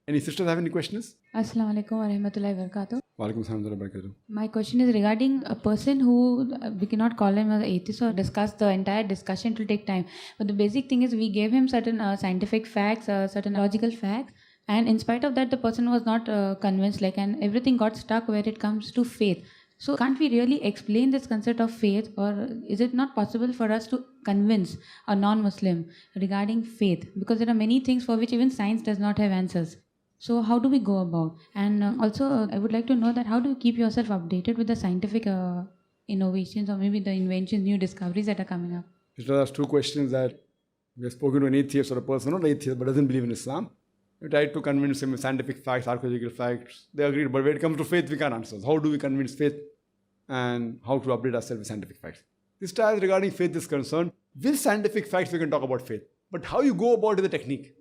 Any sisters have any questions? Assalamu alaikum wa rahmatullahi wa barakatuh. Walaikum salam wa barakatuh. My question is regarding a person who, we cannot call him an atheist or discuss the entire discussion, it will take time. But the basic thing is we gave him certain scientific facts, certain logical facts, and in spite of that the person was not convinced, and everything got stuck where it comes to faith. So can't we really explain this concept of faith, or is it not possible for us to convince a non-Muslim regarding faith? Because there are many things for which even science does not have answers. So how do we go about? And also I would like to know that how do you keep yourself updated with the scientific innovations or maybe the inventions, new discoveries that are coming up? There are two questions that we have spoken to an atheist or a person, not atheist, but doesn't believe in Islam. We tried to convince him with scientific facts, archaeological facts. They agreed, but when it comes to faith, we can't answer. How do we convince faith and how to update ourselves with scientific facts? This time regarding faith is concerned, with scientific facts we can talk about faith. But how you go about it is the technique.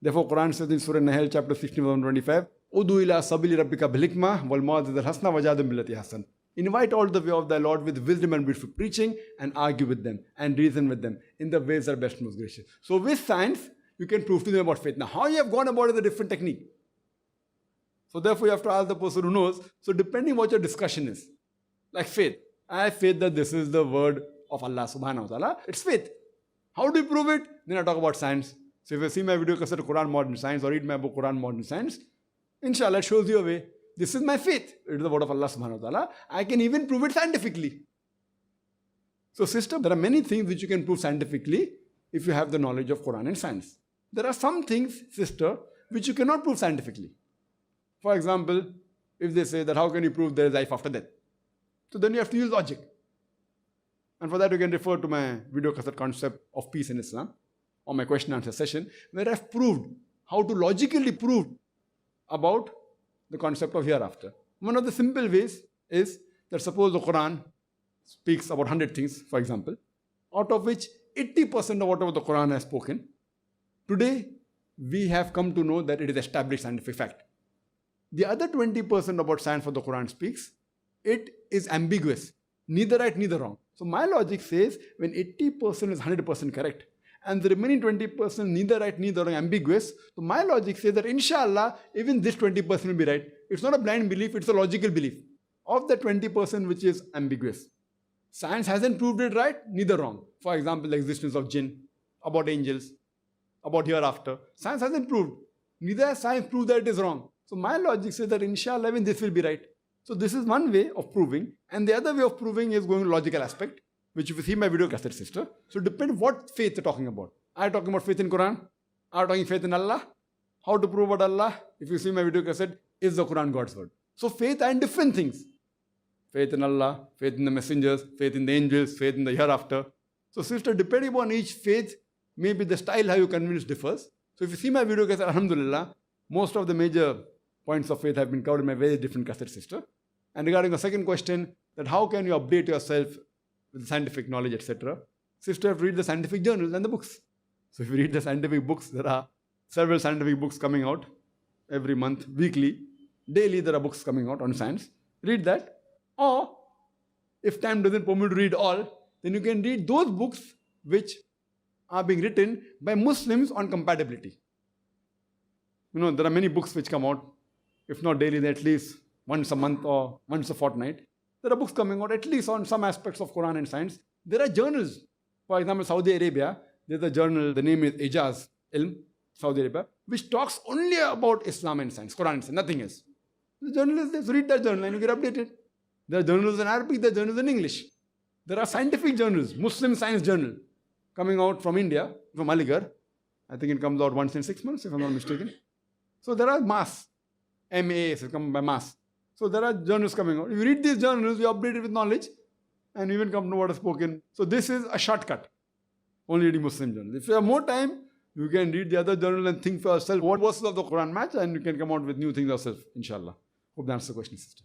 Therefore, Quran says in Surah Nahl, chapter 16, verse 25, Udu ila sabili rabbika bil hikmah wal maw'izati hasana wajadil billati hasan. Invite all the way of thy Lord with wisdom and beautiful preaching, and argue with them and reason with them in the ways that are best and most gracious. So with science, you can prove to them about faith. Now, how you have gone about it is a different technique. So therefore, you have to ask the person who knows. So depending what your discussion is, like faith. I have faith that this is the word of Allah subhanahu wa ta'ala. It's faith. How do you prove it? Then I talk about science. So if you see my video cassette Quran Modern Science or read my book Quran Modern Science, inshallah it shows you a way. This is my faith. It is the word of Allah subhanahu wa ta'ala. I can even prove it scientifically. So sister, there are many things which you can prove scientifically if you have the knowledge of Quran and science. There are some things, sister, which you cannot prove scientifically. For example, if they say that how can you prove there is life after death? So then you have to use logic. And for that you can refer to my video cassette Concept of Peace in Islam or my question and answer session where I've proved how to logically prove about the concept of hereafter. One of the simple ways is that suppose the Quran speaks about 100 things, for example, out of which 80% of whatever the Quran has spoken, today we have come to know that it is established scientific fact. The other 20% about science for the Quran speaks, it is ambiguous, neither right, neither wrong. So my logic says when 80% is 100% correct and the remaining 20% neither right, neither wrong, ambiguous, so my logic says that inshallah, even this 20% will be right. It's not a blind belief, it's a logical belief of the 20% which is ambiguous. Science hasn't proved it right, neither wrong. For example, the existence of jinn, about angels, about hereafter. Science hasn't proved. Neither has science proved that it is wrong. So my logic says that inshallah even this will be right. So this is one way of proving. And the other way of proving is going to logical aspect, which if you see my video cassette, sister. So depends what faith you're talking about. Are you talking about faith in Quran? Are you talking faith in Allah? How to prove about Allah? If you see my video cassette, is the Quran God's word? So faith and different things. Faith in Allah, faith in the messengers, faith in the angels, faith in the hereafter. So sister, depending upon each faith, maybe the style how you convince differs. So if you see my video cassette, alhamdulillah, most of the major points of faith have been covered in my very different cassette, sister. And regarding the second question, that how can you update yourself with scientific knowledge, etc. Sister, you have to read the scientific journals and the books. So if you read the scientific books, there are several scientific books coming out every month, weekly, daily there are books coming out on science. Read that. Or, if time doesn't permit to read all, then you can read those books which are being written by Muslims on compatibility. You know, there are many books which come out, if not daily, then at least once a month or once a fortnight. There are books coming out at least on some aspects of Quran and science. There are journals. For example, Saudi Arabia, there's a journal, the name is Ijaz Ilm, Saudi Arabia, which talks only about Islam and science, Quran and science, nothing else. The journal is there, so read that journal and you get updated. There are journals in Arabic, there are journals in English. There are scientific journals, Muslim Science Journal, coming out from India, from Aligarh. I think it comes out once in 6 months, if I'm not mistaken. So there are mass, MAs, it comes by mass. So there are journals coming out. If you read these journals, you update it with knowledge and even come to know what is spoken. So this is a shortcut, only reading Muslim journals. If you have more time, you can read the other journal and think for yourself what verses of the Quran match and you can come out with new things yourself, inshallah. Hope that answers the question, sister.